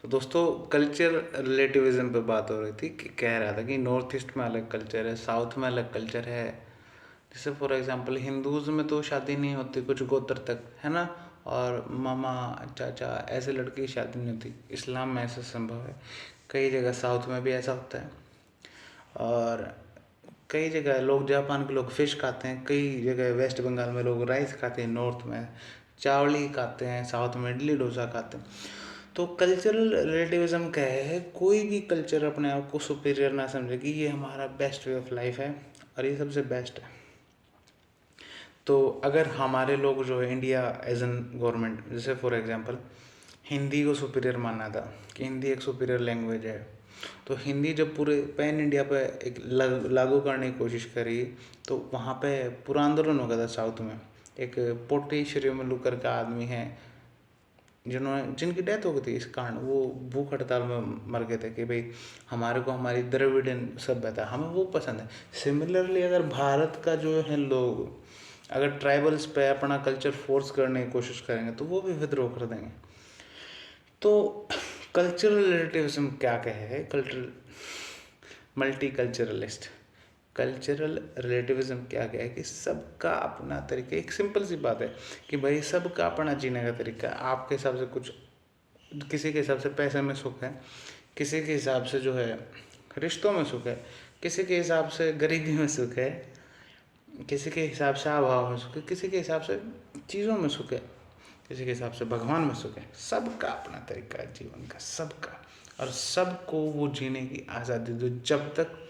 तो दोस्तों culture relativism पे बात हो रही थी कि कह रहा था कि नॉर्थ ईस्ट में अलग कल्चर है, साउथ में अलग कल्चर है। जैसे फॉर एग्जांपल हिंदूज़ में तो शादी नहीं होती कुछ गोत्र तक, है ना। और मामा चाचा ऐसे लड़के की शादी नहीं होती। इस्लाम में ऐसा संभव है। कई जगह साउथ में भी ऐसा होता है। और कई जगह लोग, जापान के लोग फिश खाते हैं, कई जगह वेस्ट बंगाल में लोग राइस खाते हैं, नॉर्थ में चावल खाते हैं, साउथ में इडली डोसा खाते हैं। तो कल्चरल रिलेटिविज्म क्या है, कोई भी कल्चर अपने आप को सुपीरियर ना समझे कि ये हमारा बेस्ट वे ऑफ लाइफ है और ये सबसे बेस्ट है। तो अगर हमारे लोग जो है इंडिया एज एन गवर्नमेंट, जैसे फॉर एग्जांपल हिंदी को सुपीरियर माना था कि हिंदी एक सुपीरियर लैंग्वेज है, तो हिंदी जब पूरे पैन इंडिया पे एक लागू करने की कोशिश करी, तो वहाँ पे पूरा आंदोलन हो गया था साउथ में। एक पोटी श्रीमलू करके आदमी है जिनकी डेथ हो गई थी इस कारण, वो भूख हड़ताल में मर गए थे कि भाई हमारे को हमारी द्रविडियन सभ्यता हमें वो पसंद है। सिमिलरली अगर भारत का जो है लोग अगर ट्राइबल्स पे अपना कल्चर फोर्स करने की कोशिश करेंगे तो वो भी विद्रोह कर देंगे। तो कल्चरल रिलेटिविज्म क्या कहे, कल्चरल मल्टी कल्चरलिस्ट, कल्चरल रिलेटिविज्म क्या है कि सबका अपना तरीका, एक सिंपल सी बात है कि भाई सबका अपना जीने का तरीका। आपके हिसाब से कुछ, किसी के हिसाब से पैसे में सुख है, किसी के हिसाब से जो है रिश्तों में सुख है, किसी के हिसाब से गरीबी में सुख है, किसी के हिसाब से अभाव में सुख है, किसी के हिसाब से चीज़ों में सुख है, किसी के हिसाब से भगवान में सुख है। सबका अपना तरीका है जीवन का, सबका। और सबको वो जीने की आज़ादी दो जब तक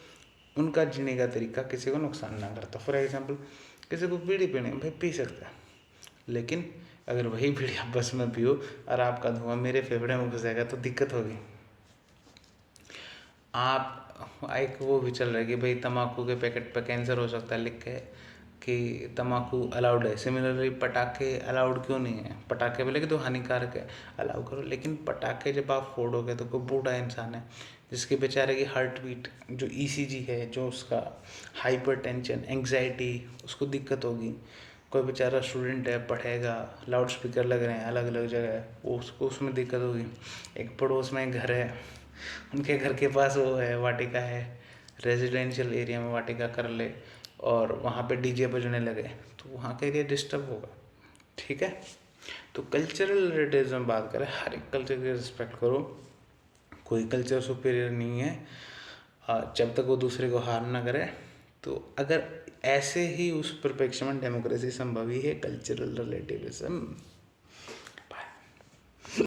उनका जीने का तरीका किसी को नुकसान ना करता। फॉर एग्जांपल किसी को बीड़ी पीने भाई पी सकता है, लेकिन अगर वही बीड़ी आप बस में पियो और आपका धुआं मेरे फेफड़े में घुस जाएगा तो दिक्कत होगी। आप एक वो भी चल रहा है कि भाई तम्बाकू के पैकेट पर कैंसर हो सकता है लिख के कि तम्बाकू अलाउड है। सिमिलरली पटाखे अलाउड क्यों नहीं है? पटाखे बोले कि तो हानिकारक है, अलाउ करो। लेकिन पटाखे जब आप फोड़ोगे तो कोई बूढ़ा इंसान है जिसके बेचारे की हार्ट बीट जो ईसीजी है, जो उसका हाइपरटेंशन एंग्जाइटी, उसको दिक्कत होगी। कोई बेचारा स्टूडेंट है पढ़ेगा, लाउड स्पीकर लग रहे हैं अलग अलग जगह, वो उसको उसमें दिक्कत होगी। एक पड़ोस में घर है, उनके घर के पास वो है वाटिका है, रेजिडेंशियल एरिया में वाटिका कर ले और वहाँ पे डीजे बजने लगे तो वहाँ का एरिया डिस्टर्ब होगा। ठीक है। तो कल्चरल रिलेटिविज्म बात करें, हर एक कल्चर की रिस्पेक्ट करो, कोई कल्चर सुपीरियर नहीं है जब तक वो दूसरे को हार्म ना करे। तो अगर ऐसे ही उस परिप्रेक्ष्य में डेमोक्रेसी संभव ही है कल्चरल रिलेटिविज्म।